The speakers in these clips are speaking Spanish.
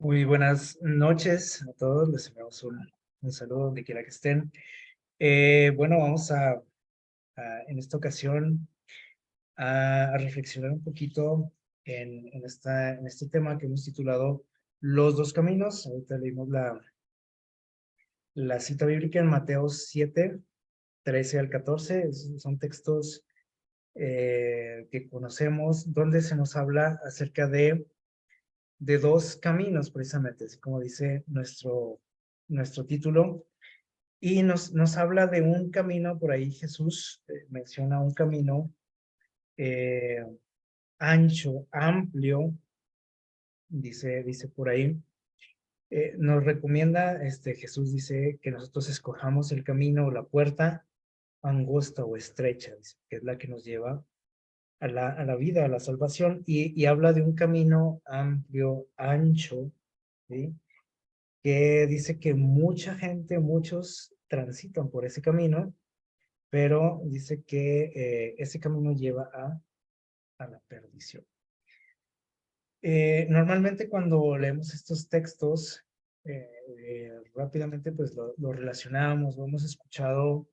Muy buenas noches a todos, les enviamos un saludo donde quiera que estén. Bueno, vamos en esta ocasión a reflexionar un poquito en este tema que hemos titulado Los dos caminos. Ahorita leímos la cita bíblica en Mateo 7, 13 al 14. Son textos que conocemos, donde se nos habla acerca de dos caminos, precisamente, así como dice nuestro título, y nos habla de un camino. Por ahí Jesús menciona un camino eh, ancho, amplio, dice por ahí. Nos recomienda, Jesús dice que nosotros escojamos el camino o la puerta angosta o estrecha, dice, que es la que nos lleva a la vida, a la salvación, y habla de un camino amplio, ancho, ¿sí? Que dice que mucha gente, muchos transitan por ese camino, pero dice que ese camino lleva a la perdición. Normalmente cuando leemos estos textos, rápidamente pues lo relacionamos, o hemos escuchado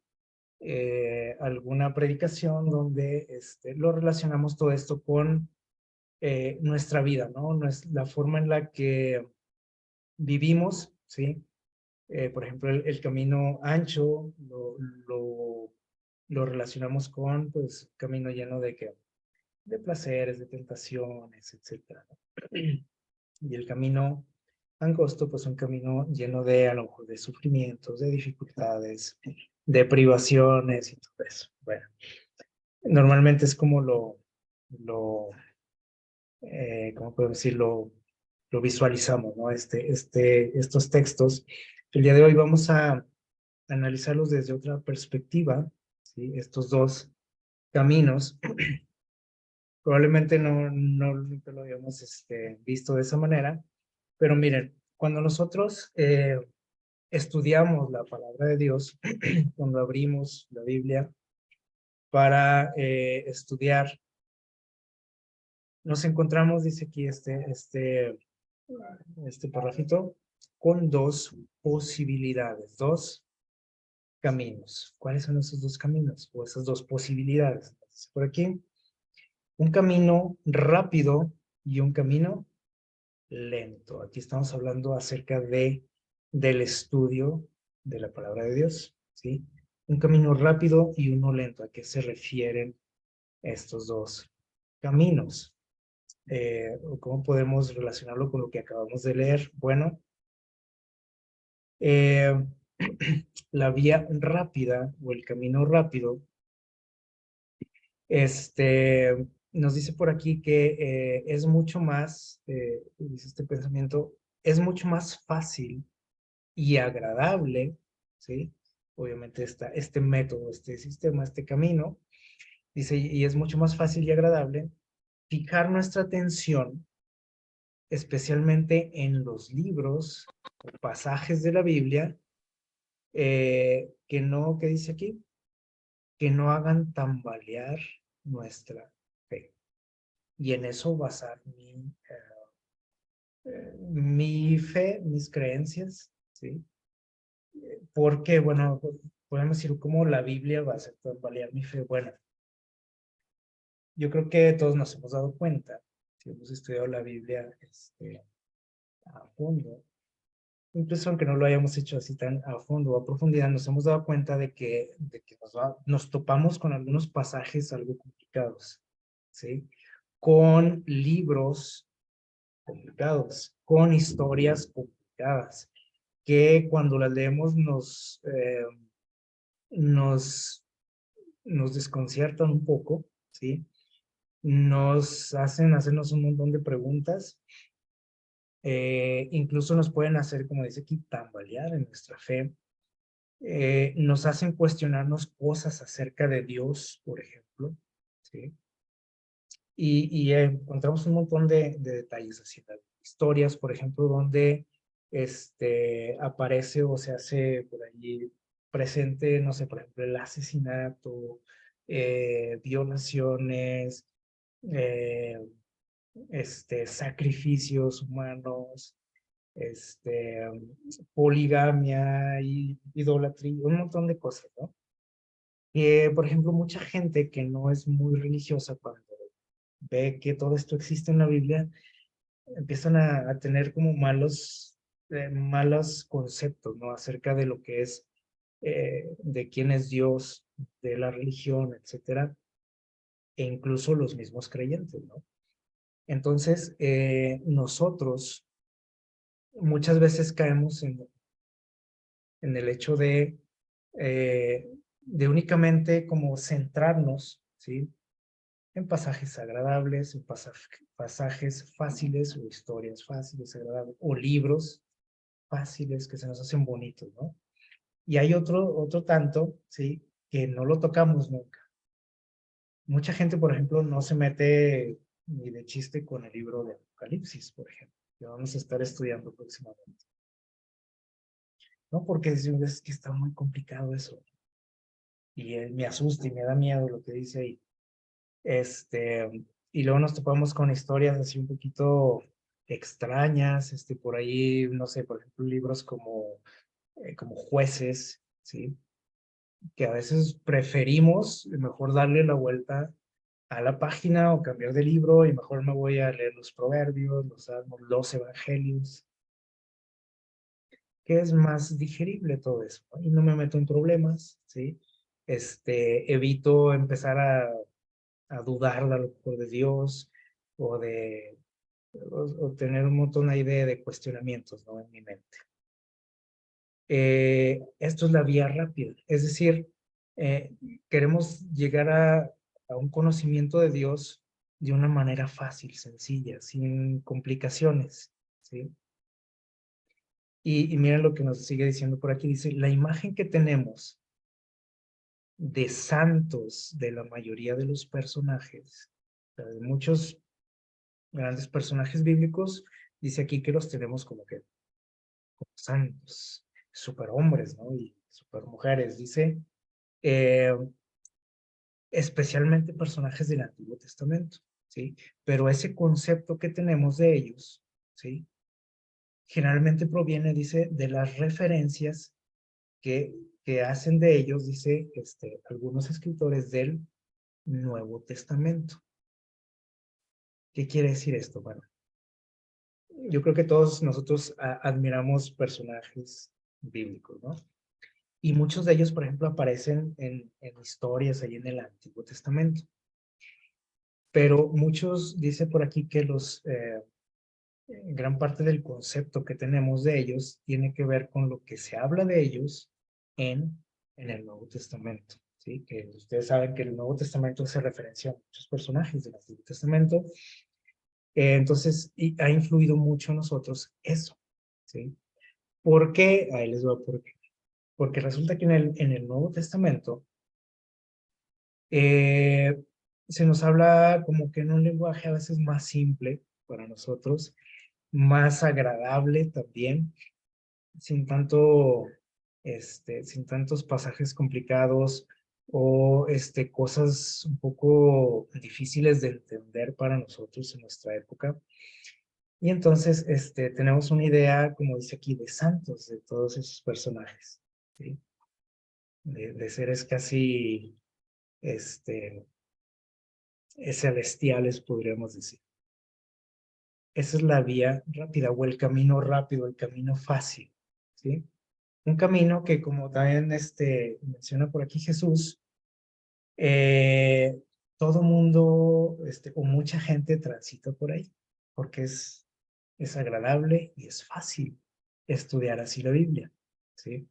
alguna predicación donde lo relacionamos todo esto con nuestra vida, ¿no? La forma en la que vivimos, ¿sí? Por ejemplo, el camino ancho lo, lo relacionamos con, pues, camino lleno de placeres, de tentaciones, etcétera, ¿no? Y el camino angosto, pues, un camino lleno de, a lo mejor, de sufrimientos, de dificultades, de privaciones y todo eso. Bueno, normalmente es como lo ¿cómo podemos decirlo? Lo visualizamos, ¿no? Estos textos. El día de hoy vamos a analizarlos desde otra perspectiva, ¿sí? Estos dos caminos. Probablemente nunca lo habíamos visto de esa manera, pero miren, cuando nosotros estudiamos la palabra de Dios, cuando abrimos la Biblia para estudiar, nos encontramos, dice aquí este parrafito, con dos posibilidades, dos caminos. ¿Cuáles son esos dos caminos o esas dos posibilidades? Entonces, por aquí, un camino rápido y un camino lento. Aquí estamos hablando acerca del estudio de la palabra de Dios, ¿sí? Un camino rápido y uno lento. ¿A qué se refieren estos dos caminos? ¿Cómo podemos relacionarlo con lo que acabamos de leer? Bueno, eh, la vía rápida o el camino rápido, nos dice por aquí que es mucho más, dice este pensamiento, es mucho más fácil y agradable, ¿sí? Obviamente este método, este sistema, este camino, dice, y es mucho más fácil y agradable fijar nuestra atención, especialmente en los libros o pasajes de la Biblia, que dice aquí, que no hagan tambalear nuestra fe. Y en eso basar mi fe, mis creencias, ¿sí? Porque, bueno, podemos decir cómo la Biblia va a hacer tambalear mi fe. Bueno, yo creo que todos nos hemos dado cuenta, si hemos estudiado la Biblia a fondo, incluso aunque no lo hayamos hecho así tan a fondo o a profundidad, nos hemos dado cuenta de que nos topamos con algunos pasajes algo complicados, ¿sí? Con libros complicados, con historias complicadas, que cuando las leemos nos, nos desconciertan un poco, ¿sí? Nos hacen hacernos un montón de preguntas, incluso nos pueden hacer, como dice aquí, tambalear en nuestra fe. Nos hacen cuestionarnos cosas acerca de Dios, por ejemplo, ¿sí? Y encontramos un montón de detalles así, de historias, por ejemplo, donde aparece o se hace por allí presente, no sé, por ejemplo, el asesinato, violaciones, eh, sacrificios humanos, poligamia, y idolatría, un montón de cosas, ¿no? Que, por ejemplo, mucha gente que no es muy religiosa, cuando ve que todo esto existe en la Biblia, empiezan a tener como malos conceptos, ¿no? Acerca de lo que es, de quién es Dios, de la religión, etcétera, e incluso los mismos creyentes, ¿no? Entonces, nosotros muchas veces caemos en el hecho de únicamente como centrarnos, ¿sí? En pasajes agradables, en pasajes fáciles o historias fáciles, agradables, o libros fáciles que se nos hacen bonitos, ¿no? Y hay otro tanto, ¿sí? Que no lo tocamos nunca. Mucha gente, por ejemplo, no se mete ni de chiste con el libro de Apocalipsis, por ejemplo, que vamos a estar estudiando próximamente, ¿no? Porque es que está muy complicado eso. Y me asusta y me da miedo lo que dice ahí. Y luego nos topamos con historias así un poquito extrañas, por ahí, no sé, por ejemplo, libros como Jueces, ¿sí? Que a veces preferimos mejor darle la vuelta a la página o cambiar de libro, y mejor me voy a leer los Proverbios, los Salmos, los Evangelios, que es más digerible todo eso, ¿no? Y no me meto en problemas, ¿sí? Evito empezar a dudar a lo mejor de Dios, o o tener un montón ahí de cuestionamientos, ¿no? En mi mente. Esto es la vía rápida, es decir, eh, queremos llegar a un conocimiento de Dios de una manera fácil, sencilla, sin complicaciones, ¿sí? Y miren lo que nos sigue diciendo por aquí, dice: la imagen que tenemos de santos de la mayoría de los personajes, o sea, de muchos grandes personajes bíblicos, dice aquí que los tenemos como que como santos, superhombres, ¿no? Y supermujeres, dice, eh, especialmente personajes del Antiguo Testamento, ¿sí? Pero ese concepto que tenemos de ellos, ¿sí? Generalmente proviene, dice, de las referencias que hacen de ellos, dice, algunos escritores del Nuevo Testamento. ¿Qué quiere decir esto? Bueno, yo creo que todos nosotros admiramos personajes bíblicos, ¿no? Y muchos de ellos, por ejemplo, aparecen en historias ahí en el Antiguo Testamento. Pero muchos, dice por aquí que gran parte del concepto que tenemos de ellos tiene que ver con lo que se habla de ellos en el Nuevo Testamento, ¿sí? Que ustedes saben que el Nuevo Testamento hace referencia a muchos personajes del Antiguo Testamento. Entonces, ha influido mucho en nosotros eso, ¿sí? ¿Por qué? Ahí les voy a por qué. Porque resulta que en el Nuevo Testamento eh, se nos habla como que en un lenguaje a veces más simple para nosotros, más agradable también, sin tanto, sin tantos pasajes complicados, o cosas un poco difíciles de entender para nosotros en nuestra época. Y entonces tenemos una idea, como dice aquí, de santos, de todos esos personajes, ¿sí? De seres casi celestiales, podríamos decir. Esa es la vía rápida, o el camino rápido, el camino fácil, ¿sí? Un camino que, como también menciona por aquí Jesús, eh, todo mundo, o mucha gente transita por ahí, porque es agradable y es fácil estudiar así la Biblia, ¿sí?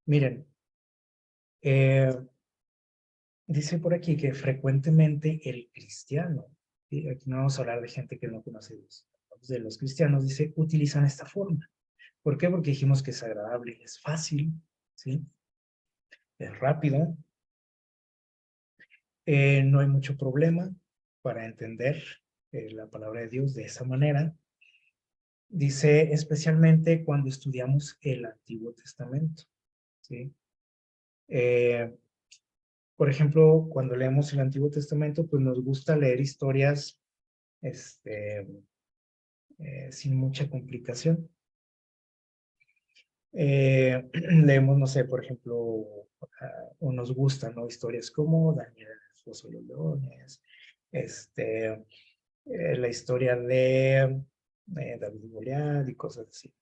Miren, eh, dice por aquí que frecuentemente el cristiano, ¿sí? Aquí no vamos a hablar de gente que no conoce a Dios, de los cristianos, dice, utilizan esta forma. ¿Por qué? Porque dijimos que es agradable, es fácil, ¿sí? Es rápido, no hay mucho problema para entender la palabra de Dios de esa manera. Dice, especialmente cuando estudiamos el Antiguo Testamento, ¿sí? Eh, por ejemplo, cuando leemos el Antiguo Testamento, pues nos gusta leer historias sin mucha complicación, Leemos, no sé, por ejemplo, o nos gustan, ¿no? Historias como Daniel, el Foso de los Leones, la historia de David y Goliat y cosas así.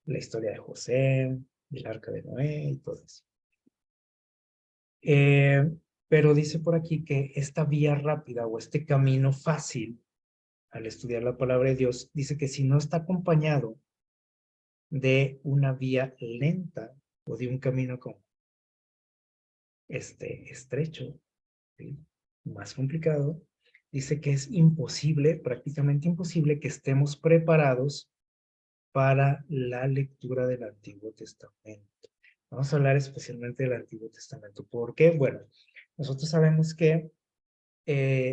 La historia de José, el arca de Noé y todo eso. Pero dice por aquí que esta vía rápida o este camino fácil al estudiar la palabra de Dios, dice que si no está acompañado de una vía lenta o de un camino como estrecho, ¿sí? Más complicado, dice que es imposible, prácticamente imposible, que estemos preparados para la lectura del Antiguo Testamento. Vamos a hablar especialmente del Antiguo Testamento. ¿Por qué? Bueno, nosotros sabemos que,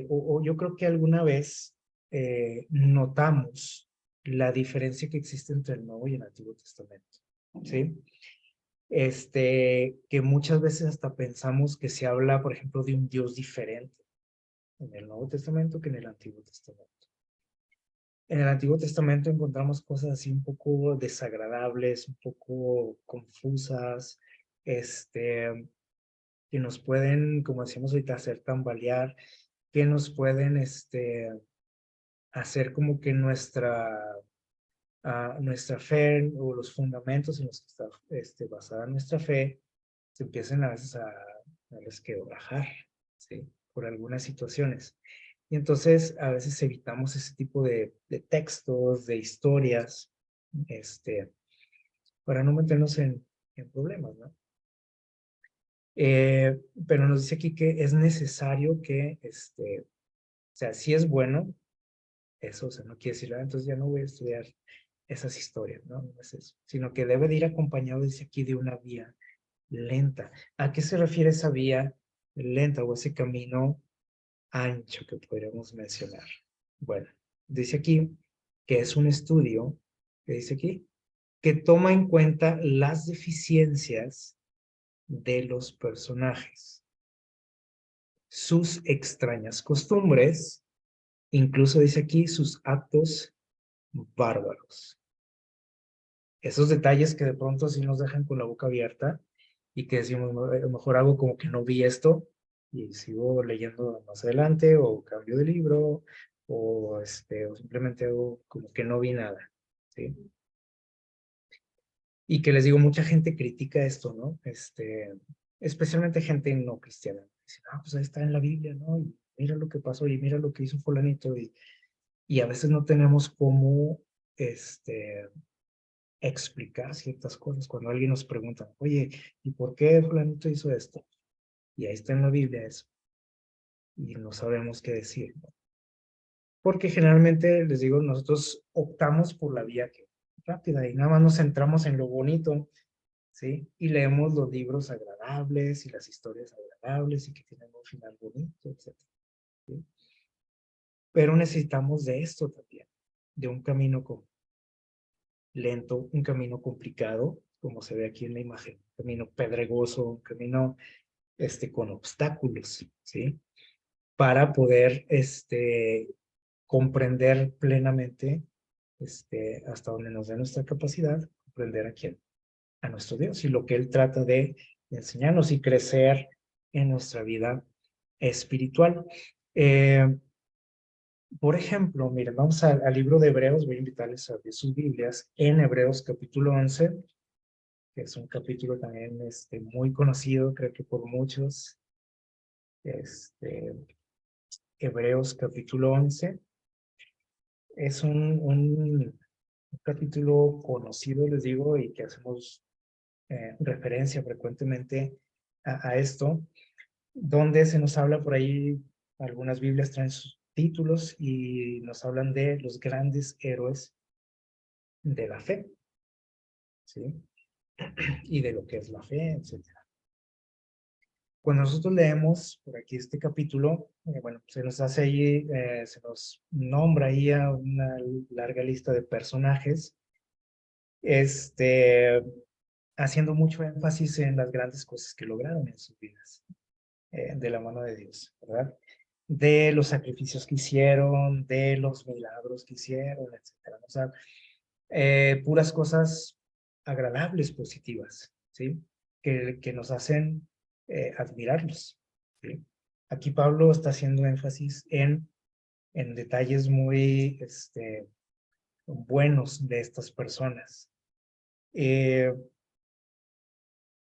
o yo creo que alguna vez notamos la diferencia que existe entre el Nuevo y el Antiguo Testamento, ¿sí? Que muchas veces hasta pensamos que se habla, por ejemplo, de un Dios diferente en el Nuevo Testamento que en el Antiguo Testamento. En el Antiguo Testamento encontramos cosas así un poco desagradables, un poco confusas, que nos pueden, como decíamos ahorita, hacer tambalear, que nos pueden hacer como que nuestra fe o los fundamentos en los que está basada nuestra fe se empiecen a veces a resquebrajar, ¿sí? Por algunas situaciones. Y entonces a veces evitamos ese tipo de textos, de historias, para no meternos en problemas, ¿no? Pero nos dice aquí que es necesario que, o sea, sí es bueno, eso, o sea, no quiere decir, entonces ya no voy a estudiar esas historias, ¿no? No es eso, sino que debe de ir acompañado, dice aquí, de una vía lenta. ¿A qué se refiere esa vía lenta o ese camino ancho que podríamos mencionar? Bueno, dice aquí que es un estudio, que dice aquí, que toma en cuenta las deficiencias de los personajes, sus extrañas costumbres, incluso dice aquí sus actos bárbaros. Esos detalles que de pronto sí nos dejan con la boca abierta y que decimos, a lo mejor hago como que no vi esto y sigo leyendo más adelante o cambio de libro o simplemente hago como que no vi nada, ¿sí? Y que les digo, mucha gente critica esto, ¿no? Especialmente gente no cristiana. Dice, pues ahí está en la Biblia, ¿no? Y mira lo que pasó y mira lo que hizo fulanito y a veces no tenemos cómo, explicar ciertas cosas. Cuando alguien nos pregunta, oye, ¿y por qué fulanito hizo esto? Y ahí está en la Biblia eso. Y no sabemos qué decir, ¿no? Porque generalmente, les digo, nosotros optamos por la vía que rápida y nada más nos centramos en lo bonito, ¿sí? Y leemos los libros agradables y las historias agradables y que tienen un final bonito, etc. ¿Sí? Pero necesitamos de esto también, de un camino lento, un camino complicado, como se ve aquí en la imagen, un camino pedregoso, un camino con obstáculos, ¿sí? Para poder comprender plenamente hasta donde nos dé nuestra capacidad, comprender a quién, a nuestro Dios y lo que Él trata de enseñarnos y crecer en nuestra vida espiritual. Por ejemplo, miren, vamos al libro de Hebreos, voy a invitarles a abrir sus Biblias en Hebreos capítulo 11, que es un capítulo también muy conocido, creo que por muchos. Hebreos capítulo 11 es un capítulo conocido, les digo, y que hacemos referencia frecuentemente a esto, donde se nos habla por ahí, algunas Biblias traen sus títulos y nos hablan de los grandes héroes de la fe, ¿sí? Y de lo que es la fe, etcétera. Cuando nosotros leemos por aquí este capítulo, bueno, se nos hace ahí, se nos nombra ahí a una larga lista de personajes, haciendo mucho énfasis en las grandes cosas que lograron en sus vidas, de la mano de Dios, ¿verdad? De los sacrificios que hicieron, de los milagros que hicieron, etcétera. O sea, puras cosas agradables, positivas, ¿sí? Que nos hacen admirarlos, ¿sí? Aquí Pablo está haciendo énfasis en detalles muy buenos de estas personas.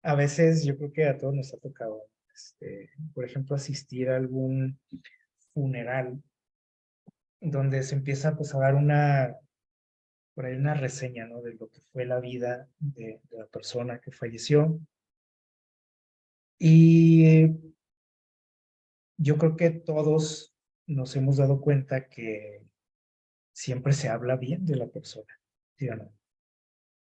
A veces yo creo que a todos nos ha tocado, por ejemplo, asistir a algún funeral donde se empieza pues, a dar por ahí una reseña, ¿no? De lo que fue la vida de la persona que falleció. Y yo creo que todos nos hemos dado cuenta que siempre se habla bien de la persona, ¿sí o no?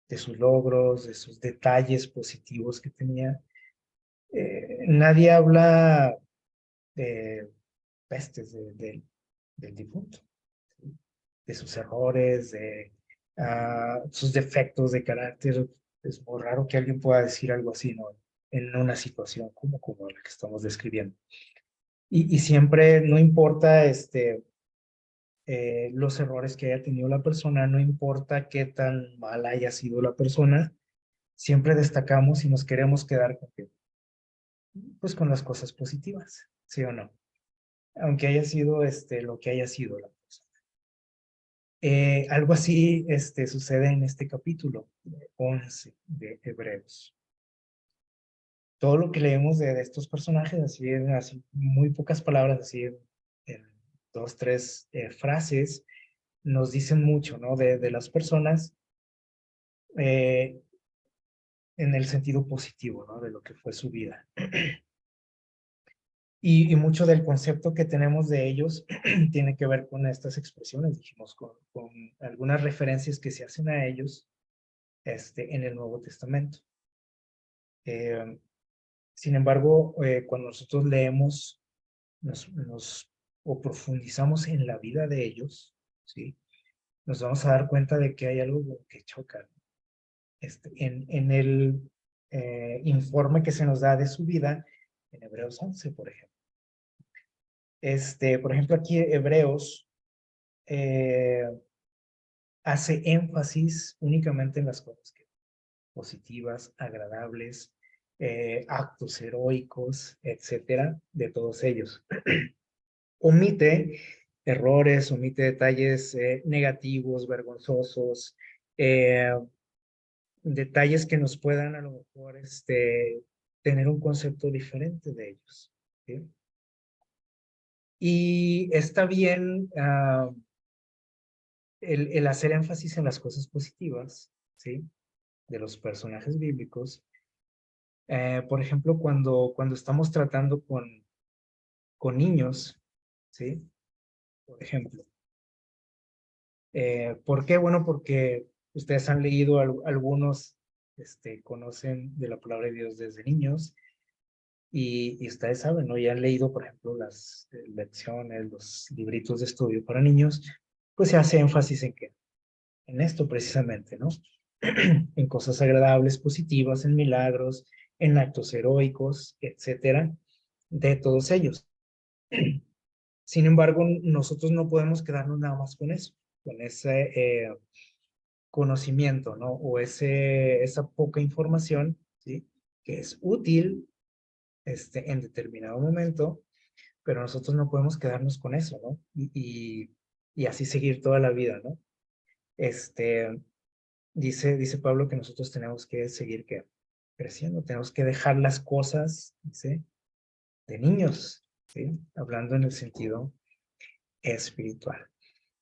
De sus logros, de sus detalles positivos que tenía. Nadie habla de pestes del difunto, ¿sí? De sus errores, de sus defectos de carácter. Es muy raro que alguien pueda decir algo así, ¿no? En una situación como la que estamos describiendo. Y siempre, no importa los errores que haya tenido la persona, no importa qué tan mal haya sido la persona, siempre destacamos y nos queremos quedar pues, con las cosas positivas, ¿sí o no? Aunque haya sido lo que haya sido la persona. Algo así sucede en este capítulo 11 de Hebreos. Todo lo que leemos de estos personajes, así muy pocas palabras, así en dos, tres frases, nos dicen mucho, ¿no? De las personas eh, en el sentido positivo, ¿no? De lo que fue su vida. Y mucho del concepto que tenemos de ellos tiene que ver con estas expresiones, dijimos, con algunas referencias que se hacen a ellos en el Nuevo Testamento. Sin embargo, cuando nosotros leemos o profundizamos en la vida de ellos, ¿sí? Nos vamos a dar cuenta de que hay algo que choca. En el informe que se nos da de su vida, en Hebreos 11, por ejemplo. Por ejemplo, aquí Hebreos hace énfasis únicamente en las cosas positivas, agradables, actos heroicos, etcétera, de todos ellos. Omite errores, omite detalles negativos, vergonzosos, detalles que nos puedan a lo mejor tener un concepto diferente de ellos, ¿sí? Y está bien el hacer énfasis en las cosas positivas, ¿sí? De los personajes bíblicos. Por ejemplo, cuando estamos tratando con niños, ¿sí? Por ejemplo. ¿Por qué? Bueno, porque ustedes han leído, algunos conocen de la palabra de Dios desde niños y ustedes saben, ¿no? Ya han leído, por ejemplo, las lecciones, los libritos de estudio para niños, pues se hace énfasis en qué, en esto precisamente, ¿no? En cosas agradables, positivas, en milagros, en actos heroicos, etcétera, de todos ellos. Sin embargo, nosotros no podemos quedarnos nada más con eso, con ese conocimiento, ¿no? O esa poca información, ¿sí? Que es útil en determinado momento, pero nosotros no podemos quedarnos con eso, ¿no? Y así seguir toda la vida, ¿no? Dice Pablo que nosotros tenemos que seguir creciendo, tenemos que dejar las cosas, ¿sí? De niños, ¿sí? Hablando en el sentido espiritual.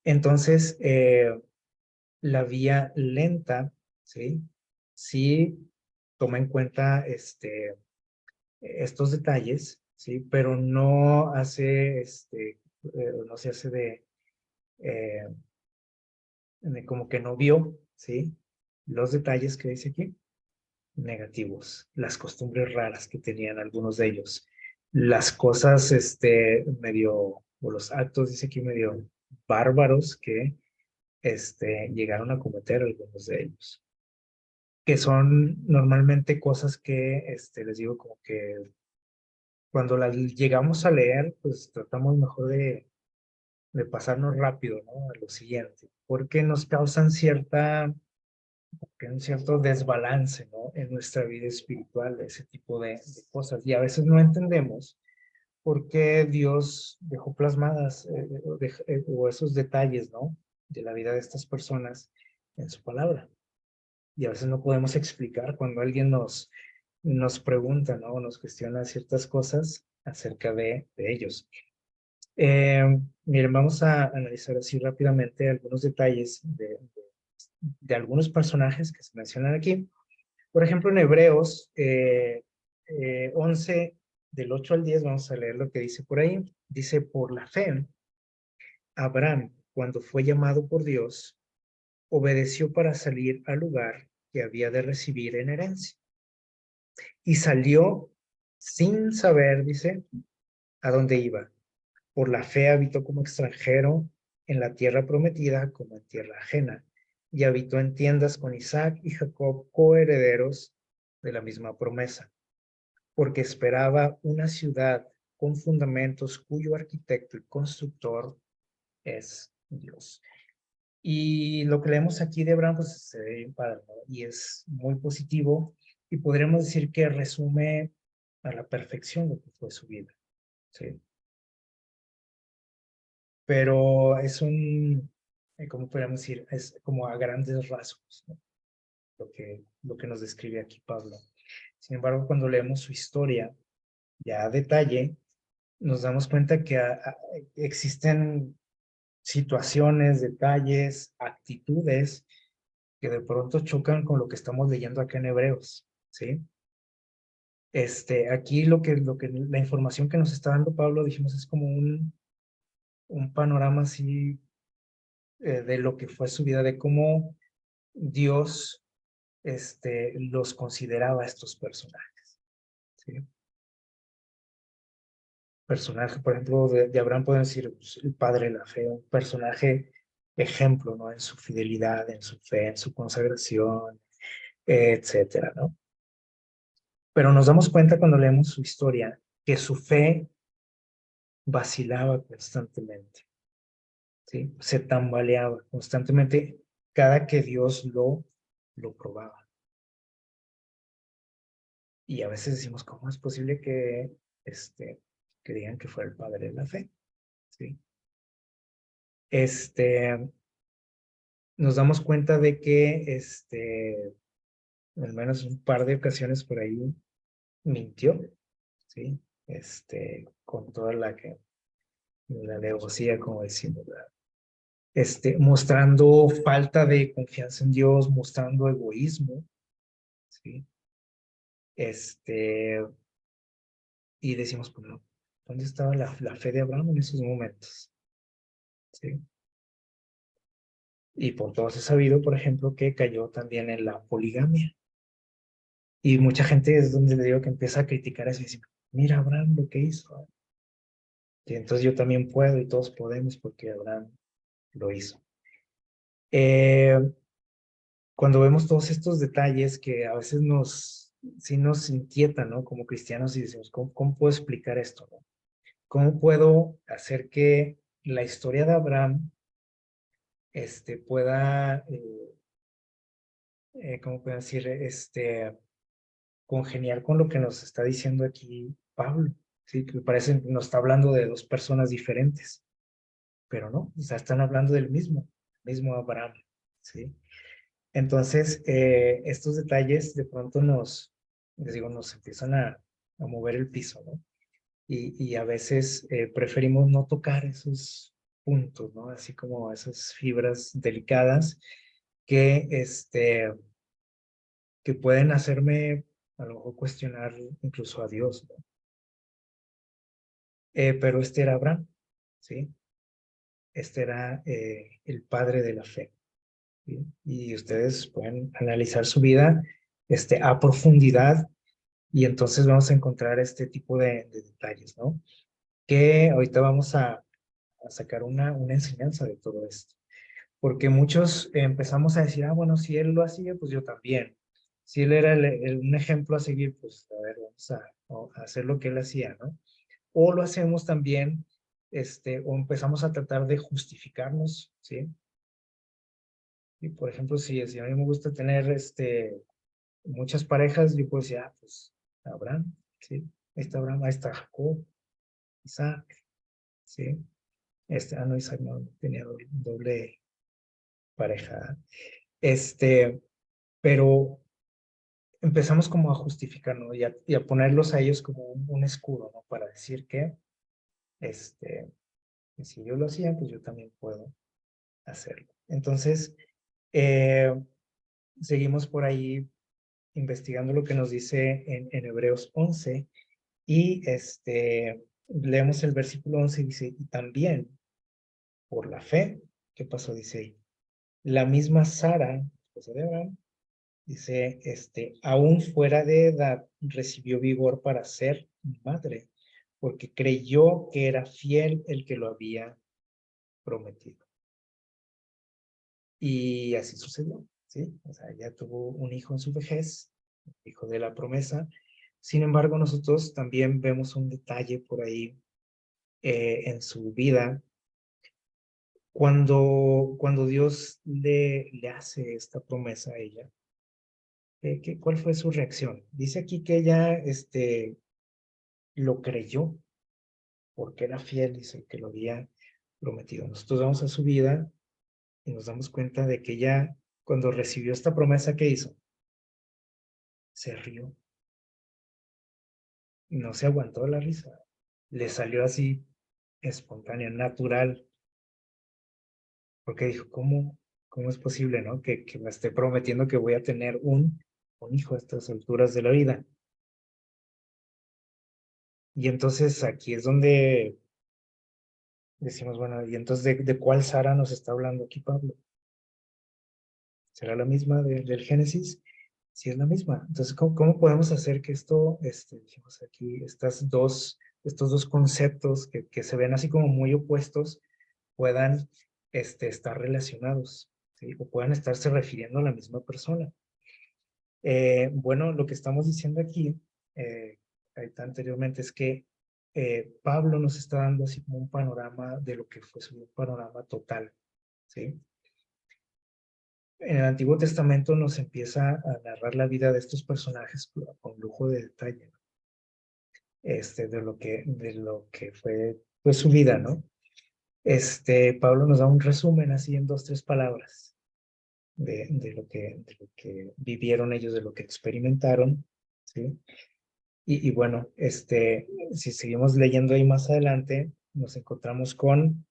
Entonces, la vía lenta, ¿sí? Sí toma en cuenta estos detalles, ¿sí? Pero no hace, no se hace eh, de como que no vio, ¿sí? Los detalles que dice aquí, negativos, las costumbres raras que tenían algunos de ellos, las cosas, medio, o los actos, dice aquí, medio bárbaros que, llegaron a cometer algunos de ellos, que son normalmente cosas que, les digo, como que cuando las llegamos a leer, pues tratamos mejor de pasarnos rápido, ¿no? A lo siguiente, porque nos causan cierta que hay un cierto desbalance, ¿no? En nuestra vida espiritual, ese tipo de cosas. Y a veces no entendemos por qué Dios dejó plasmadas o esos detalles, ¿no? De la vida de estas personas en su palabra. Y a veces no podemos explicar cuando alguien nos pregunta, ¿no? Nos cuestiona ciertas cosas acerca de ellos. Miren, vamos a analizar así rápidamente algunos detalles de algunos personajes que se mencionan aquí. Por ejemplo, en Hebreos 11, del 8 al 10, vamos a leer lo que dice por ahí. Dice, por la fe, Abraham, cuando fue llamado por Dios, obedeció para salir al lugar que había de recibir en herencia. Y salió sin saber, dice, a dónde iba. Por la fe habitó como extranjero en la tierra prometida como en tierra ajena, y habitó en tiendas con Isaac y Jacob, coherederos de la misma promesa, porque esperaba una ciudad con fundamentos cuyo arquitecto y constructor es Dios. Y lo que leemos aquí de Abraham, pues se ve bien padre, ¿no? Y es muy positivo, y podríamos decir que resume a la perfección lo que fue su vida, ¿sí? Pero es ¿cómo podríamos decir? Es como a grandes rasgos, ¿no? Lo que nos describe aquí Pablo. Sin embargo, cuando leemos su historia ya a detalle, nos damos cuenta que existen situaciones, detalles, actitudes que de pronto chocan con lo que estamos leyendo acá en Hebreos, ¿sí? Aquí la información que nos está dando Pablo, dijimos, es como un panorama así de lo que fue su vida, de cómo Dios los consideraba a estos personajes, ¿sí? Personaje, por ejemplo, de Abraham podemos decir pues, el padre de la fe, un personaje ejemplo, ¿no? En su fidelidad, en su fe, en su consagración, etcétera, ¿no? Pero nos damos cuenta cuando leemos su historia que su fe vacilaba constantemente, ¿sí? Se tambaleaba constantemente cada que Dios lo probaba. Y a veces decimos, ¿cómo es posible que digan que fue el padre de la fe? ¿Sí? Nos damos cuenta de que, al menos un par de ocasiones por ahí, mintió, ¿sí? Con toda la alevosía, como decimos, ¿verdad? Mostrando falta de confianza en Dios, mostrando egoísmo, ¿sí? Este, y decimos, pues no, ¿dónde estaba la fe de Abraham en esos momentos? ¿Sí? Y por todos he sabido, por ejemplo, que cayó también en la poligamia. Y mucha gente es donde le digo que empieza a criticar eso y dice, mira Abraham lo que hizo. Y entonces yo también puedo y todos podemos porque Abraham lo hizo. Eh, Cuando vemos todos estos detalles que a veces sí nos inquietan, ¿no? Como cristianos y decimos, ¿cómo puedo explicar esto, no? ¿Cómo puedo hacer que la historia de Abraham pueda, ¿cómo puedo decir? Congeniar con lo que nos está diciendo aquí Pablo, ¿sí? Que parece que nos está hablando de dos personas diferentes, pero no, o sea, están hablando del mismo Abraham, ¿sí? Entonces, estos detalles de pronto les digo, nos empiezan a mover el piso, ¿no? Y a veces preferimos no tocar esos puntos, ¿no? Así como esas fibras delicadas que, que pueden hacerme a lo mejor cuestionar incluso a Dios, ¿no? Pero este era Abraham, ¿sí? Este era el padre de la fe, ¿sí? Y ustedes pueden analizar su vida a profundidad y entonces vamos a encontrar este tipo de detalles, ¿no? Que ahorita vamos a sacar una enseñanza de todo esto. Porque muchos empezamos a decir, bueno, si él lo hacía, pues yo también. Si él era un ejemplo a seguir, pues a ver, vamos a hacer lo que él hacía, ¿no? O lo hacemos también, o empezamos a tratar de justificarnos, ¿sí? Y por ejemplo, si a mí me gusta tener muchas parejas, yo puedo decir, pues Abraham, ¿sí? Ahí está Abraham, ahí está Jacob, Isaac, ¿sí? No, Isaac no tenía doble pareja. Pero empezamos como a justificar, ¿no? Y a ponerlos a ellos como un escudo, ¿no? Para decir que si ellos lo hacían, pues yo también puedo hacerlo. Entonces, eh, seguimos por ahí investigando lo que nos dice en Hebreos 11 y leemos el versículo 11 y dice, y también por la fe, ¿qué pasó? Dice ahí, la misma Sara, esposa de Abraham, dice, aún fuera de edad, recibió vigor para ser madre, porque creyó que era fiel el que lo había prometido. Y así sucedió, ¿sí? O sea, ella tuvo un hijo en su vejez, hijo de la promesa. Sin embargo, nosotros también vemos un detalle por ahí en su vida. Cuando Dios le hace esta promesa a ella, ¿cuál fue su reacción? Dice aquí que ella lo creyó porque era fiel, dice que lo había prometido. Nosotros vamos a su vida y nos damos cuenta de que ella, cuando recibió esta promesa, ¿qué hizo? Se rió, no se aguantó la risa, le salió así espontánea, natural, porque dijo, ¿cómo es posible, no? Que me esté prometiendo que voy a tener un hijo a estas alturas de la vida. Y entonces aquí es donde decimos, bueno, ¿y entonces de cuál Sara nos está hablando aquí Pablo? ¿Será la misma del Génesis? Sí, es la misma. Entonces, ¿cómo podemos hacer que esto, dijimos aquí, estos dos conceptos que se ven así como muy opuestos puedan estar relacionados, ¿sí? O puedan estarse refiriendo a la misma persona? Bueno, lo que estamos diciendo aquí, ahorita anteriormente, es que Pablo nos está dando así como un panorama de lo que fue su panorama total, ¿sí? En el Antiguo Testamento nos empieza a narrar la vida de estos personajes con lujo de detalle, ¿no? De lo que fue pues, su vida, ¿no? Pablo nos da un resumen así en 2, 3 palabras de lo que vivieron ellos, de lo que experimentaron, ¿sí? Y bueno, si seguimos leyendo ahí más adelante, nos encontramos con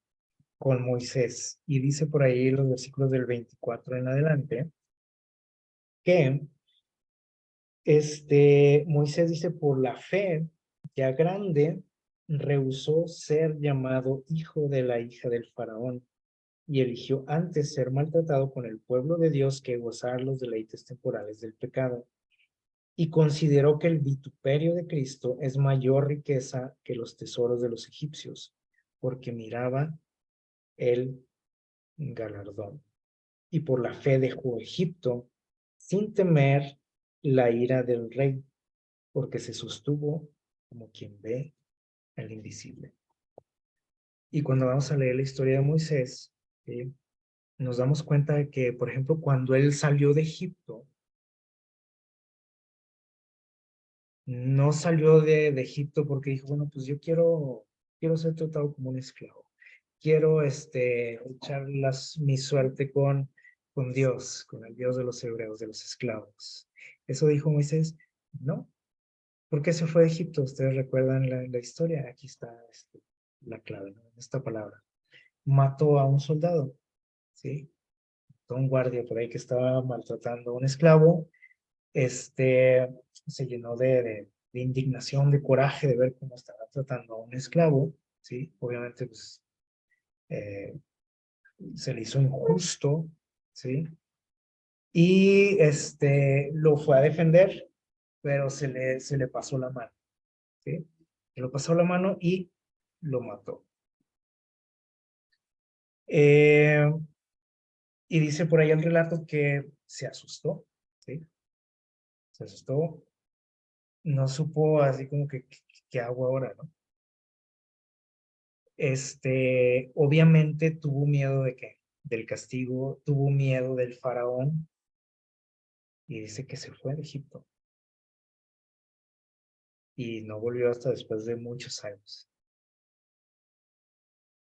Moisés. Y dice por ahí los versículos del 24 en adelante, que Moisés dice, por la fe, ya grande, rehusó ser llamado hijo de la hija del faraón y eligió antes ser maltratado con el pueblo de Dios que gozar los deleites temporales del pecado. Y consideró que el vituperio de Cristo es mayor riqueza que los tesoros de los egipcios, porque miraba el galardón. Y por la fe dejó Egipto sin temer la ira del rey, porque se sostuvo como quien ve al invisible. Y cuando vamos a leer la historia de Moisés, nos damos cuenta de que, por ejemplo, cuando él salió de Egipto, no salió de Egipto porque dijo, bueno, pues yo quiero ser tratado como un esclavo. Quiero echar mi suerte con Dios, con el Dios de los hebreos, de los esclavos. Eso dijo Moisés. No. ¿Por qué se fue a Egipto? Ustedes recuerdan la historia. Aquí está la clave, ¿no? Esta palabra. Mató a un soldado, ¿sí? Un guardia por ahí que estaba maltratando a un esclavo. Se llenó de indignación, de coraje de ver cómo estaba tratando a un esclavo, ¿sí? Obviamente, pues, se le hizo injusto, ¿sí? Y lo fue a defender, pero se le pasó la mano, ¿sí? Se lo pasó la mano y lo mató. Y dice por ahí el relato que se asustó, ¿sí? Se asustó, no supo así como que, ¿qué hago ahora, no? Obviamente tuvo miedo de qué? del castigo, tuvo miedo del faraón y dice que se fue de Egipto y no volvió hasta después de muchos años.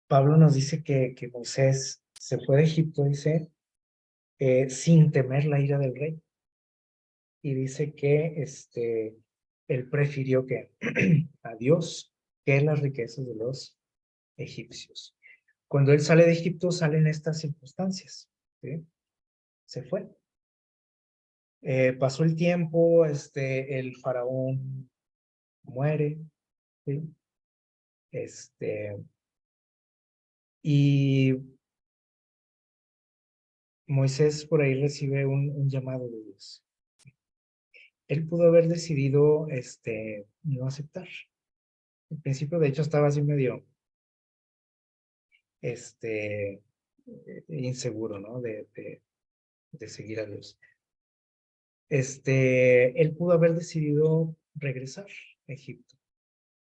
Pablo nos dice que Moisés se fue de Egipto, dice, sin temer la ira del rey. Y dice que él prefirió que a Dios que las riquezas de los egipcios. Cuando él sale de Egipto, salen estas circunstancias. ¿Sí? Se fue. Pasó el tiempo, el faraón muere, ¿sí? Y Moisés por ahí recibe un llamado de Dios. Él pudo haber decidido no aceptar. Al principio, de hecho, estaba así medio inseguro, ¿no? De seguir a Dios. Él pudo haber decidido regresar a Egipto.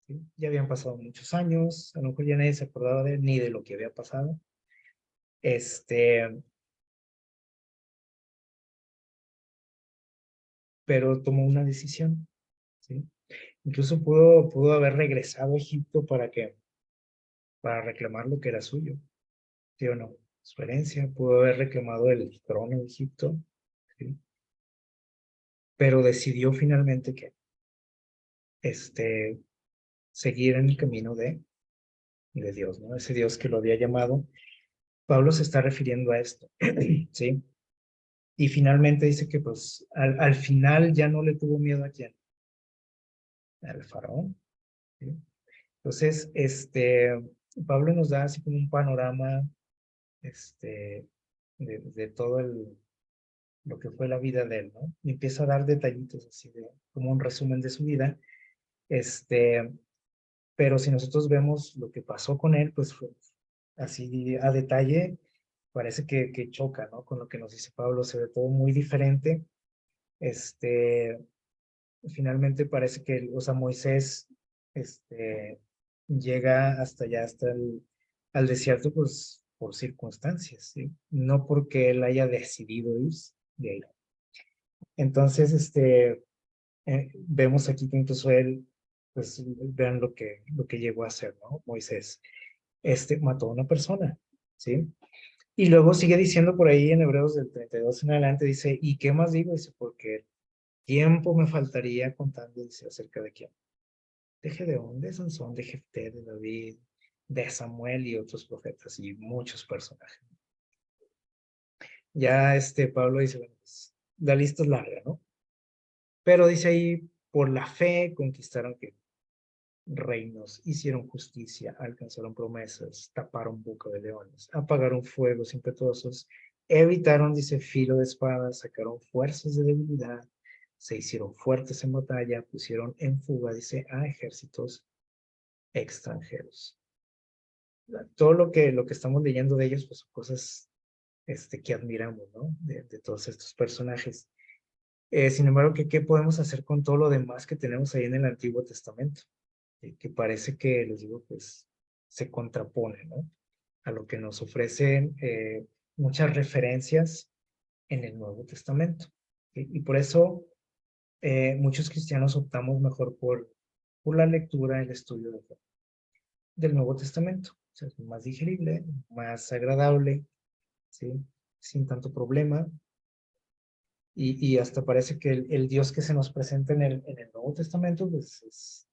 ¿Sí? Ya habían pasado muchos años, a lo mejor ya nadie se acordaba de él ni de lo que había pasado. Pero tomó una decisión, ¿sí? Incluso pudo haber regresado a Egipto para reclamar lo que era suyo, ¿sí o no? Su herencia, pudo haber reclamado el trono de Egipto, ¿sí? Pero decidió finalmente que seguir en el camino de Dios, ¿no? Ese Dios que lo había llamado. Pablo se está refiriendo a esto, ¿sí? Y finalmente dice que pues al final ya no le tuvo miedo a quién, al faraón, ¿sí? Entonces, Pablo nos da así como un panorama, de todo lo que fue la vida de él, ¿no? Y empieza a dar detallitos así como un resumen de su vida, pero si nosotros vemos lo que pasó con él, pues fue así a detalle, parece que choca, ¿no? Con lo que nos dice Pablo, se ve todo muy diferente. Finalmente parece que, o sea, Moisés, llega hasta allá, al desierto, pues, por circunstancias, ¿sí? No porque él haya decidido ir de ahí. Entonces, vemos aquí que incluso él, pues, vean lo que llegó a hacer, ¿no? Moisés, mató a una persona, ¿sí? Y luego sigue diciendo por ahí en Hebreos del 32 en adelante, dice, ¿y qué más digo? Dice, porque tiempo me faltaría contando, dice, acerca de quién. De Gedeón, de Sansón, de Jefté, de David, de Samuel y otros profetas y muchos personajes. Ya Pablo dice, bueno, pues, la lista es larga, ¿no? Pero dice ahí, por la fe conquistaron que reinos, hicieron justicia, alcanzaron promesas, taparon boca de leones, apagaron fuegos impetuosos, evitaron, dice, filo de espada, sacaron fuerzas de debilidad, se hicieron fuertes en batalla, pusieron en fuga, dice, a ejércitos extranjeros. Todo lo que estamos leyendo de ellos, pues son cosas que admiramos, ¿no? De todos estos personajes. Sin embargo, ¿qué podemos hacer con todo lo demás que tenemos ahí en el Antiguo Testamento? Que parece que, les digo, pues se contrapone, ¿no? A lo que nos ofrecen muchas referencias en el Nuevo Testamento. ¿Sí? Y por eso muchos cristianos optamos mejor por la lectura, el estudio del Nuevo Testamento. O sea, es más digerible, más agradable, ¿sí? Sin tanto problema. Y hasta parece que el Dios que se nos presenta en el Nuevo Testamento, pues es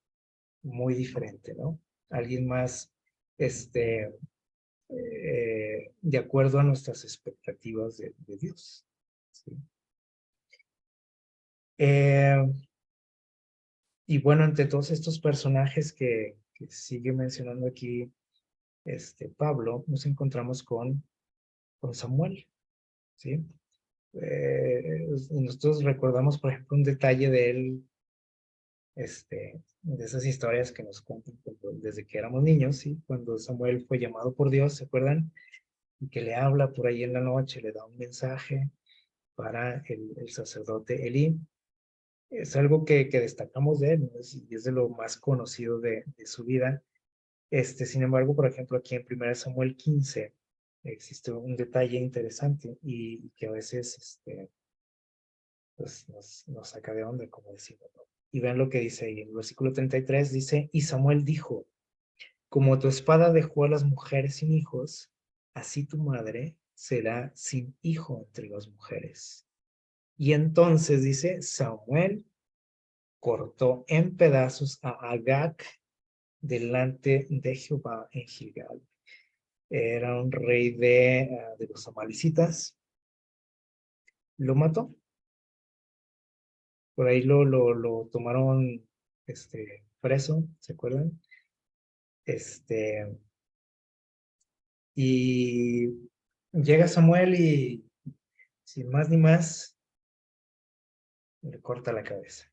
muy diferente, ¿no? Alguien más, de acuerdo a nuestras expectativas de Dios. ¿Sí? Eh, y bueno, entre todos estos personajes que sigue mencionando aquí Pablo, nos encontramos con Samuel, ¿sí? Nosotros recordamos, por ejemplo, un detalle de él, de esas historias que nos cuentan desde que éramos niños, ¿sí? Cuando Samuel fue llamado por Dios, ¿se acuerdan? Y que le habla por ahí en la noche, le da un mensaje para el sacerdote Elí. Es algo que destacamos de él, ¿no? Y es de lo más conocido de su vida. Sin embargo, por ejemplo, aquí en 1 Samuel 15, existe un detalle interesante y que a veces pues nos saca de onda, como decimos, ¿no? Y vean lo que dice ahí, en el versículo 33 dice, y Samuel dijo, como tu espada dejó a las mujeres sin hijos, así tu madre será sin hijo entre las mujeres. Y entonces dice, Samuel cortó en pedazos a Agag delante de Jehová en Gilgal. Era un rey de los amalecitas. Lo mató. Por ahí lo tomaron preso, ¿se acuerdan? Y llega Samuel y sin más ni más le corta la cabeza.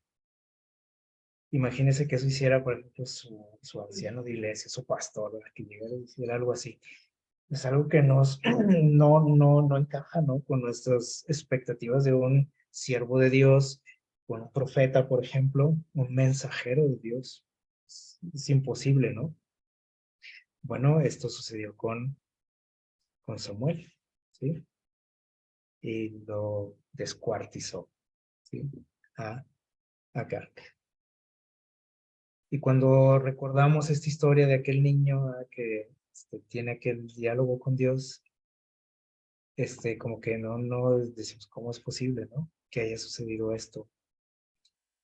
Imagínese que eso hiciera, por ejemplo, su anciano de iglesia, su pastor, ¿verdad? Que llegara y hiciera algo así. Es algo que no encaja, ¿no? Con nuestras expectativas de un siervo de Dios, con un profeta, por ejemplo, un mensajero de Dios. Es imposible, ¿no? Bueno, esto sucedió con Samuel, ¿sí? Y lo descuartizó, ¿sí? A Agag. Y cuando recordamos esta historia de aquel niño que tiene aquel diálogo con Dios, como que no decimos cómo es posible, ¿no? Que haya sucedido esto.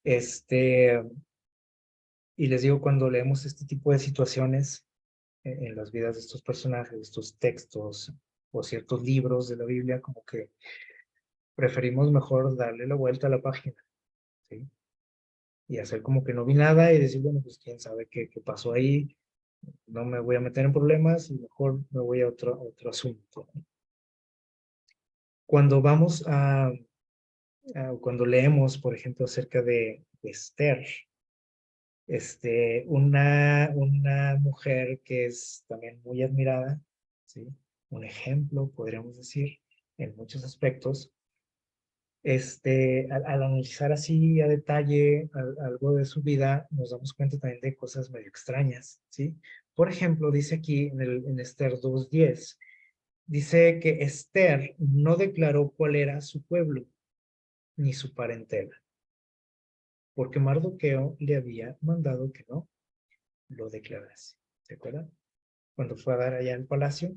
Y les digo, cuando leemos este tipo de situaciones en las vidas de estos personajes, estos textos o ciertos libros de la Biblia, como que preferimos mejor darle la vuelta a la página, ¿sí? Y hacer como que no vi nada y decir, bueno, pues quién sabe qué pasó ahí, no me voy a meter en problemas y mejor me voy a otro asunto. Cuando cuando leemos, por ejemplo, acerca de Esther, una mujer que es también muy admirada, ¿sí? Un ejemplo, podríamos decir, en muchos aspectos. Al analizar así a detalle algo de su vida, nos damos cuenta también de cosas medio extrañas, ¿sí? Por ejemplo, dice aquí en Esther 2:10, dice que Esther no declaró cuál era su pueblo ni su parentela, porque Mardoqueo le había mandado que no lo declarase. ¿Se acuerdan? Cuando fue a dar allá al palacio,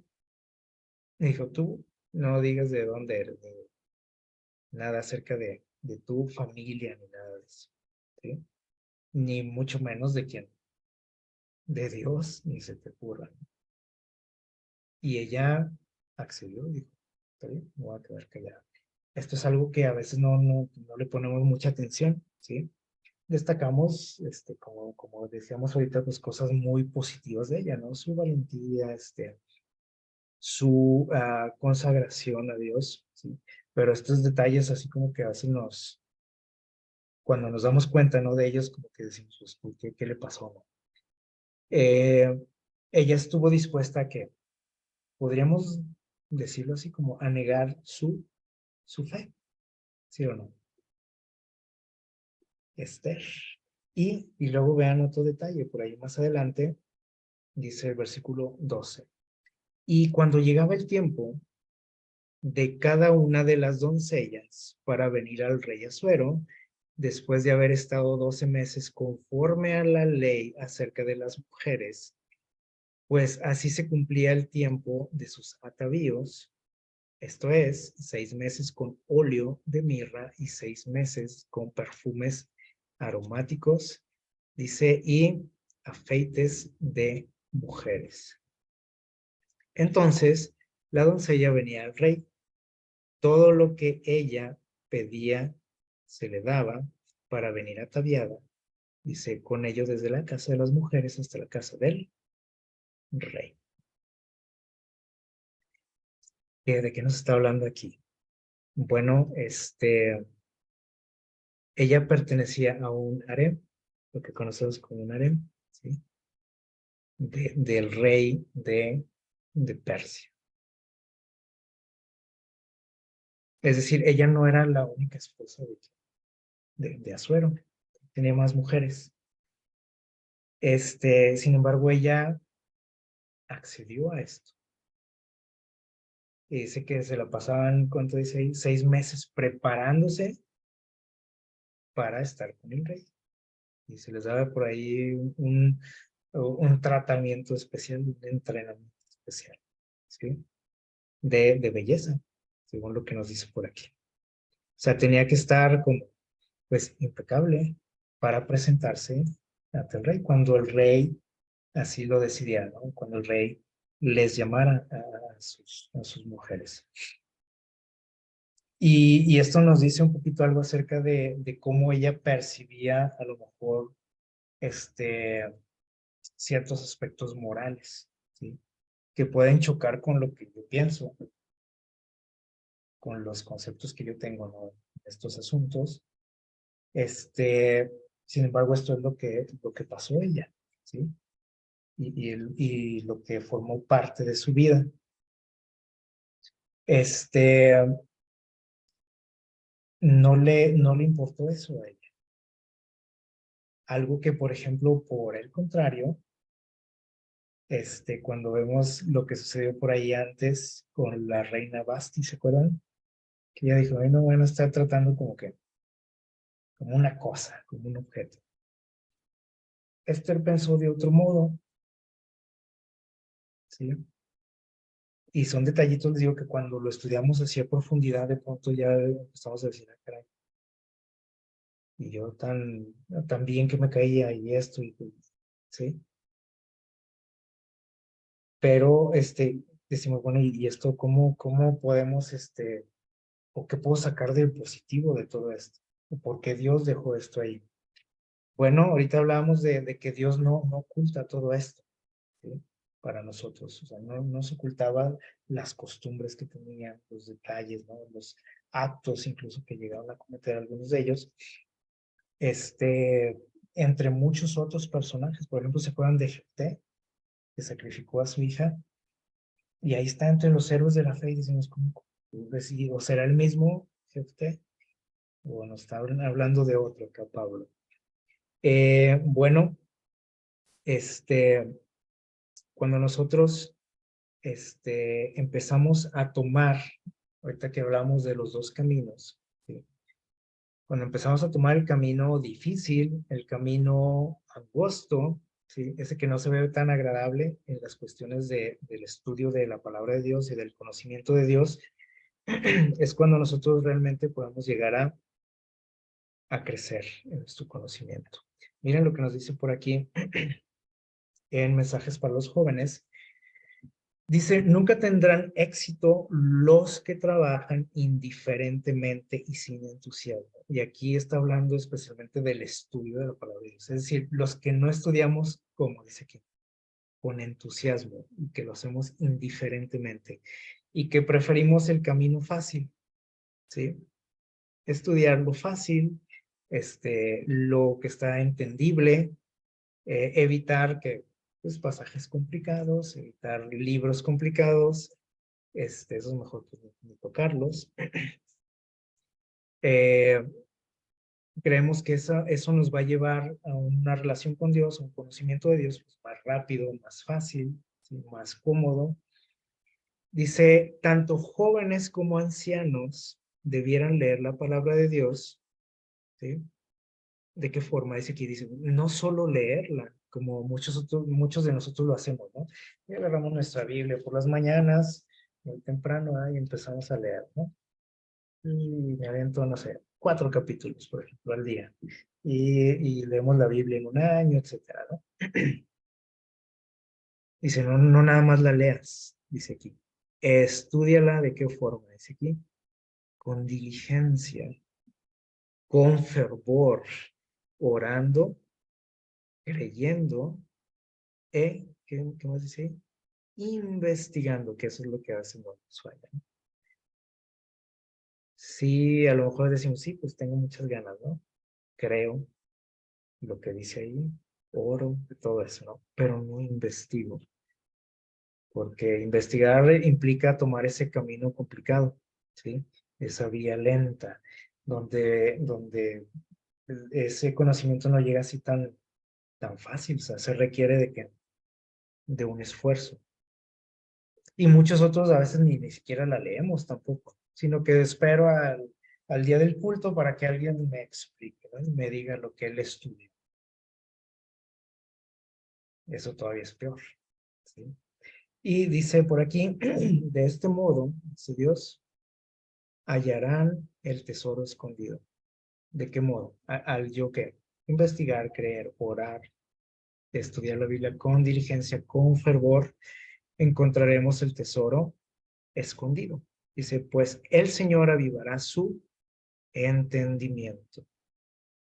dijo, tú no digas de dónde eres, ni nada acerca de tu familia, ni nada de eso, ¿sí? Ni mucho menos de quién, de Dios, ni se te ocurra. Y ella accedió y dijo, está bien, me voy a quedar callada. Esto es algo que a veces no le ponemos mucha atención, ¿sí? Destacamos, como decíamos ahorita, pues cosas muy positivas de ella, ¿no? Su valentía, su consagración a Dios, ¿sí? Pero estos detalles así como que a veces cuando nos damos cuenta, ¿no? De ellos, como que decimos, pues, ¿qué le pasó, no? Ella estuvo dispuesta a que, podríamos decirlo así, como a negar su fe, ¿sí o no? Esther. Y luego vean otro detalle, por ahí más adelante, dice el versículo 12. Y cuando llegaba el tiempo de cada una de las doncellas para venir al rey Asuero, después de haber estado 12 meses conforme a la ley acerca de las mujeres, pues así se cumplía el tiempo de sus atavíos, esto es, 6 meses con óleo de mirra y 6 meses con perfumes aromáticos, dice, y afeites de mujeres. Entonces, la doncella venía al rey. Todo lo que ella pedía se le daba para venir ataviada, dice, con ello desde la casa de las mujeres hasta la casa del rey. ¿De qué nos está hablando aquí? Bueno, ella pertenecía a un harem, lo que conocemos como un harem, ¿sí? Del rey de Persia. Es decir, ella no era la única esposa de Asuero, tenía más mujeres. Sin embargo, ella accedió a esto. y dice que se la pasaban, ¿cuánto dice ahí? 6 meses preparándose para estar con el rey. Y se les daba por ahí un tratamiento especial, un entrenamiento especial, ¿sí? De belleza, según lo que nos dice por aquí. O sea, tenía que estar como, pues, impecable para presentarse ante el rey, cuando el rey así lo decidiera, ¿no? Cuando el rey les llamara a sus mujeres. Y esto nos dice un poquito algo acerca de cómo ella percibía a lo mejor ciertos aspectos morales, ¿sí? Que pueden chocar con lo que yo pienso, con los conceptos que yo tengo, ¿no? En estos asuntos. Sin embargo, esto es lo que pasó ella, ¿sí? Y lo que formó parte de su vida. Este, no le importó eso a ella. Algo que, por ejemplo, por el contrario, cuando vemos lo que sucedió por ahí antes con la reina Basti, ¿se acuerdan? Que ella dijo, ay, no van a estar tratando como una cosa, como un objeto. Esther pensó de otro modo, ¿sí? Y son detallitos, les digo, que cuando lo estudiamos así a profundidad, de pronto ya empezamos a decir, ah, caray, y yo tan bien que me caía y esto, ¿sí? Pero, decimos, bueno, ¿y esto cómo podemos, o qué puedo sacar de positivo de todo esto? ¿Por qué Dios dejó esto ahí? Bueno, ahorita hablábamos de que Dios no oculta todo esto, ¿sí? Para nosotros, o sea, no se ocultaban las costumbres que tenían, los detalles, ¿no? Los actos incluso que llegaron a cometer algunos de ellos, entre muchos otros personajes. Por ejemplo, ¿se acuerdan de Jefté, que sacrificó a su hija? Y ahí está entre los héroes de la fe y decimos, ¿cómo? O será el mismo Jefté, o nos está hablando de otro acá, Pablo. Bueno, cuando nosotros empezamos a tomar, ahorita que hablamos de los dos caminos, ¿sí? Cuando empezamos a tomar el camino difícil, el camino angosto, ¿sí? Ese que no se ve tan agradable en las cuestiones del estudio de la palabra de Dios y del conocimiento de Dios, es cuando nosotros realmente podemos llegar a crecer en nuestro conocimiento. Miren lo que nos dice por aquí en Mensajes para los Jóvenes. Dice, nunca tendrán éxito los que trabajan indiferentemente y sin entusiasmo. Y aquí está hablando especialmente del estudio de la palabra de Dios. Es decir, los que no estudiamos, como dice aquí, con entusiasmo y que lo hacemos indiferentemente y que preferimos el camino fácil, ¿sí? Estudiar lo fácil, lo que está entendible, evitar que, pues, pasajes complicados, evitar libros complicados, eso es mejor que ni tocarlos. Eh, Creemos que eso nos va a llevar a una relación con Dios, a un conocimiento de Dios, pues, más rápido, más fácil, ¿sí? Más cómodo. Dice, tanto jóvenes como ancianos debieran leer la palabra de Dios, ¿sí? ¿De qué forma? Dice aquí, dice, no solo leerla, como muchos de nosotros lo hacemos, ¿no? Y agarramos nuestra Biblia por las mañanas, muy temprano, y empezamos a leer, ¿no? Y me avento, no sé, 4 capítulos, por ejemplo, al día. Y leemos la Biblia en un año, etcétera, ¿no? Dice, no nada más la leas, dice aquí. Estúdiala de qué forma, dice aquí. Con diligencia, con fervor, orando, creyendo, ¿qué más dice? Investigando, que eso es lo que hace no nos falla, ¿no? Sí, a lo mejor decimos, sí, pues tengo muchas ganas, ¿no? Creo lo que dice ahí, oro, todo eso, ¿no? Pero no investigo, porque investigar implica tomar ese camino complicado, ¿sí? Esa vía lenta, donde ese conocimiento no llega así tan fácil, o sea, se requiere de un esfuerzo. Y muchos otros a veces ni siquiera la leemos tampoco, sino que espero al día del culto para que alguien me explique, ¿no? Y me diga lo que él estudia. Eso todavía es peor, ¿sí? Y dice por aquí, de este modo, dice Dios, hallarán el tesoro escondido. ¿De qué modo? Al yo que investigar, creer, orar, estudiar la Biblia con diligencia, con fervor, encontraremos el tesoro escondido. Dice, pues el Señor avivará su entendimiento.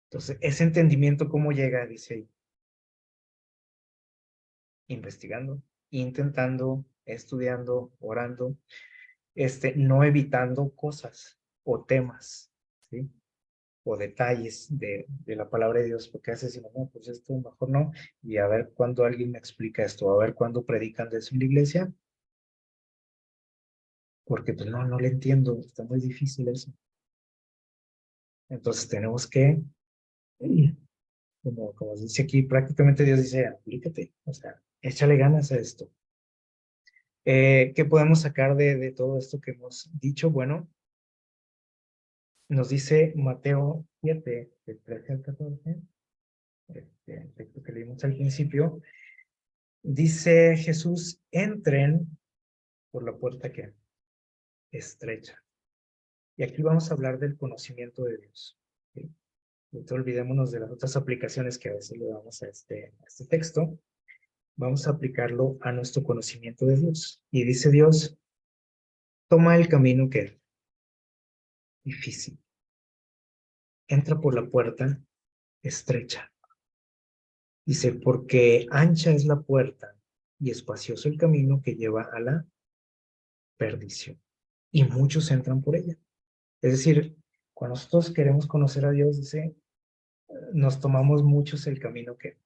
Entonces, ese entendimiento, ¿cómo llega? Dice ahí, investigando, intentando, estudiando, orando, no evitando cosas o temas, ¿sí? O detalles de la palabra de Dios, porque a veces decimos, no, pues esto mejor no, y a ver cuándo alguien me explica esto, a ver cuándo predican de eso en la iglesia, porque pues no, no le entiendo, está muy difícil eso. Entonces tenemos que, como dice aquí, prácticamente Dios dice, aplícate, o sea, échale ganas a esto. ¿Qué podemos sacar de todo esto que hemos dicho? Bueno, nos dice Mateo 7, del 13 al 14, el texto que leímos al principio, dice Jesús, entren por la puerta que estrecha. Y aquí vamos a hablar del conocimiento de Dios. ¿Sí? No te olvidémonos de las otras aplicaciones que a veces le damos a este texto. Vamos a aplicarlo a nuestro conocimiento de Dios. Y dice Dios, toma el camino que es difícil. Entra por la puerta estrecha. Dice, porque ancha es la puerta y espacioso el camino que lleva a la perdición. Y muchos entran por ella. Es decir, cuando nosotros queremos conocer a Dios, dice, nos tomamos muchos el camino que es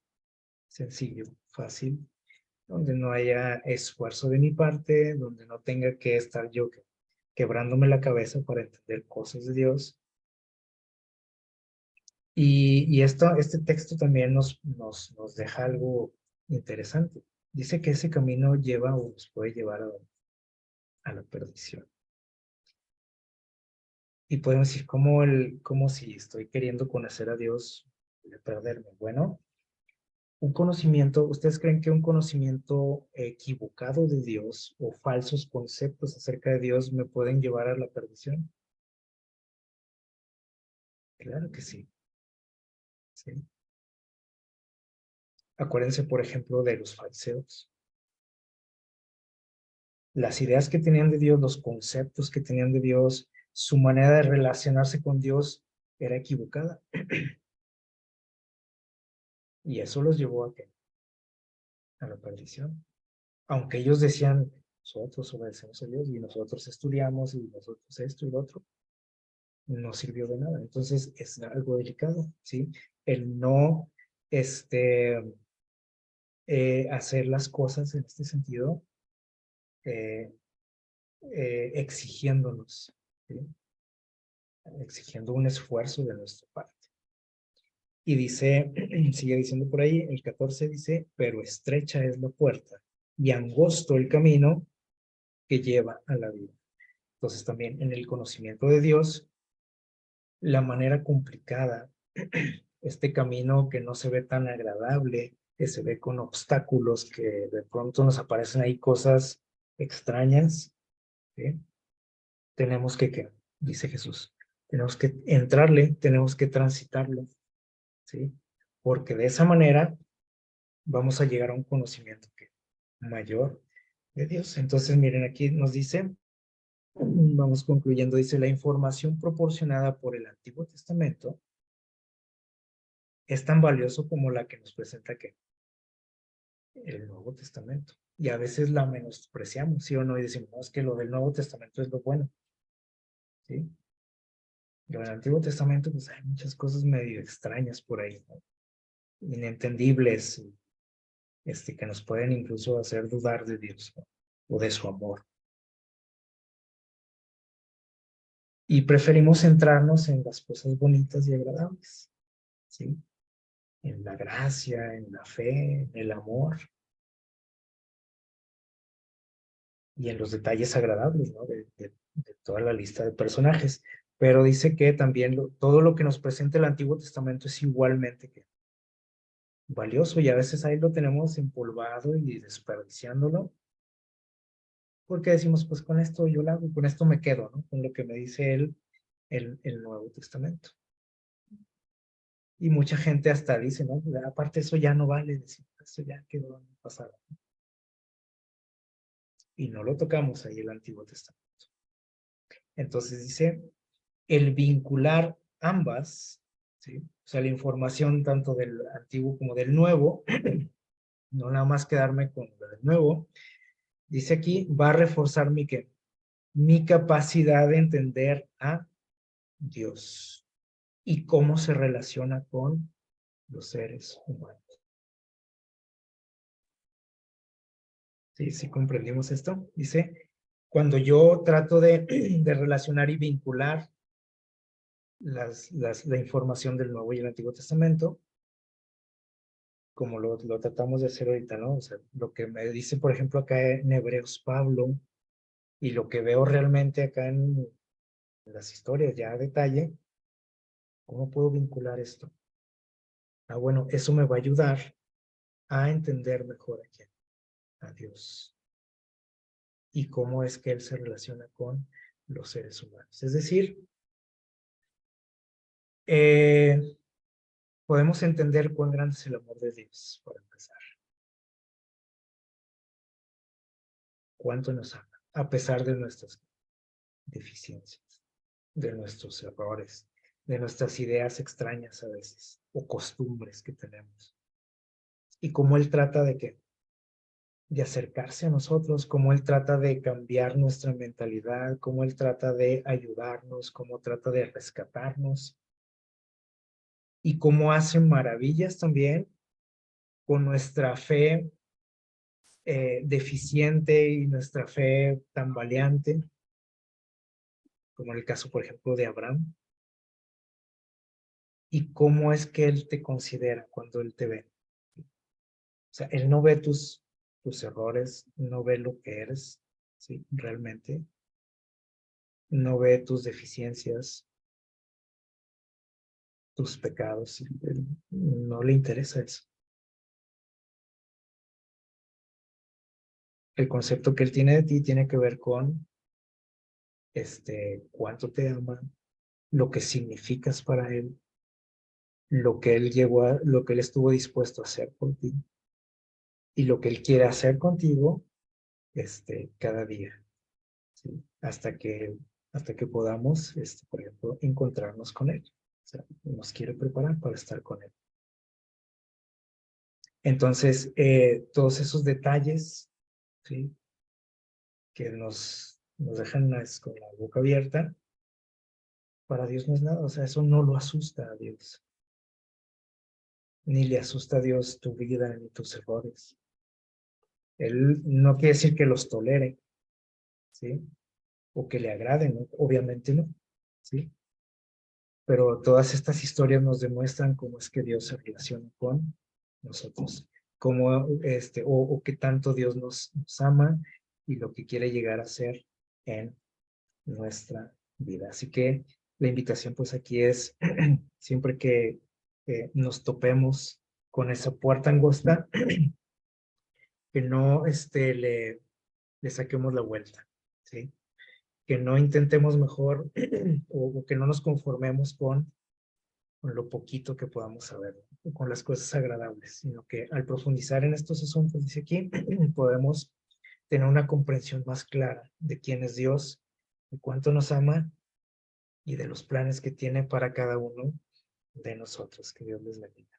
sencillo, fácil, donde no haya esfuerzo de mi parte, donde no tenga que estar yo quebrándome la cabeza para entender cosas de Dios. Y este texto también nos deja algo interesante. Dice que ese camino lleva o nos puede llevar a la perdición. Y podemos decir, ¿cómo si estoy queriendo conocer a Dios, voy a perderme? Bueno, un conocimiento, ¿ustedes creen que un conocimiento equivocado de Dios o falsos conceptos acerca de Dios me pueden llevar a la perdición? Claro que sí. ¿Sí? Acuérdense, por ejemplo, de los fariseos. Las ideas que tenían de Dios, los conceptos que tenían de Dios, su manera de relacionarse con Dios era equivocada. Y eso los llevó a, ¿qué? A la perdición. Aunque ellos decían, nosotros obedecemos a Dios y nosotros estudiamos y nosotros esto y lo otro, no sirvió de nada. Entonces es algo delicado, ¿sí? El no hacer las cosas en este sentido, eh, exigiéndonos, ¿sí? Exigiendo un esfuerzo de nuestra parte. Y dice, sigue diciendo por ahí, el 14 dice, pero estrecha es la puerta y angosto el camino que lleva a la vida. Entonces también en el conocimiento de Dios, la manera complicada, este camino que no se ve tan agradable, que se ve con obstáculos, que de pronto nos aparecen ahí cosas extrañas, ¿sí? Tenemos que, dice Jesús, tenemos que entrarle, tenemos que transitarlo, ¿sí? Porque de esa manera vamos a llegar a un conocimiento mayor de Dios. Entonces, miren, aquí nos dice, vamos concluyendo, dice, la información proporcionada por el Antiguo Testamento es tan valioso como la que nos presenta que el Nuevo Testamento. Y a veces la menospreciamos, ¿sí o no? Y decimos, no, es que lo del Nuevo Testamento es lo bueno, ¿sí? Lo del Antiguo Testamento, pues hay muchas cosas medio extrañas por ahí, ¿no? Inentendibles, que nos pueden incluso hacer dudar de Dios, ¿no? O de su amor. Y preferimos centrarnos en las cosas bonitas y agradables, ¿sí? En la gracia, en la fe, en el amor. y en los detalles agradables, ¿no? De toda la lista de personajes. Pero dice que también todo lo que nos presenta el Antiguo Testamento es igualmente valioso, y a veces ahí lo tenemos empolvado y desperdiciándolo, porque decimos, pues con esto yo lo hago, con esto me quedo, ¿no? Con lo que me dice el Nuevo Testamento. Y mucha gente hasta dice, no, aparte eso ya no vale, decir, eso ya quedó en el pasado. Y no lo tocamos ahí el Antiguo Testamento. Entonces dice, el vincular ambas, ¿sí? O sea, la información tanto del Antiguo como del Nuevo, no nada más quedarme con lo del Nuevo, dice aquí, va a reforzar mi capacidad de entender a Dios y cómo se relaciona con los seres humanos. ¿Sí? ¿Sí comprendimos esto? Dice, cuando yo trato de relacionar y vincular la información del Nuevo y el Antiguo Testamento, como lo tratamos de hacer ahorita, ¿no? O sea, lo que me dice, por ejemplo, acá en Hebreos Pablo, y lo que veo realmente acá en las historias ya a detalle, ¿cómo puedo vincular esto? Ah, bueno, eso me va a ayudar a entender mejor a quién, a Dios, y cómo es que Él se relaciona con los seres humanos. Es decir, podemos entender cuán grande es el amor de Dios, para empezar. Cuánto nos ama, a pesar de nuestras deficiencias, de nuestros errores, de nuestras ideas extrañas a veces, o costumbres que tenemos. Y cómo Él trata de acercarse a nosotros, cómo Él trata de cambiar nuestra mentalidad, cómo Él trata de ayudarnos, cómo trata de rescatarnos, y cómo hace maravillas también con nuestra fe deficiente y nuestra fe tambaleante, como en el caso, por ejemplo, de Abraham, y cómo es que Él te considera cuando Él te ve. O sea, Él no ve tus errores, no ve lo que eres, ¿sí? Realmente, no ve tus deficiencias, tus pecados, ¿sí? Él no le interesa eso. El concepto que Él tiene de ti tiene que ver con cuánto te ama, lo que significas para Él, lo que lo que Él estuvo dispuesto a hacer por ti, y lo que Él quiere hacer contigo cada día, ¿sí? Hasta que podamos, por ejemplo, encontrarnos con Él. O sea, nos quiere preparar para estar con Él. Entonces, todos esos detalles, ¿sí? Que nos dejan con la boca abierta, para Dios no es nada. O sea, eso no lo asusta a Dios. Ni le asusta a Dios tu vida ni tus errores. Él no quiere decir que los tolere, ¿sí? O que le agraden, ¿no? Obviamente no, ¿sí? Pero todas estas historias nos demuestran cómo es que Dios se relaciona con nosotros, cómo, o qué tanto Dios nos ama y lo que quiere llegar a ser en nuestra vida. Así que la invitación pues aquí es, siempre que nos topemos con esa puerta angosta, que no le saquemos la vuelta, ¿sí? Que no intentemos mejor o que no nos conformemos con lo poquito que podamos saber, o con las cosas agradables, sino que al profundizar en estos asuntos, dice aquí, podemos tener una comprensión más clara de quién es Dios, de cuánto nos ama y de los planes que tiene para cada uno de nosotros. Que Dios les bendiga.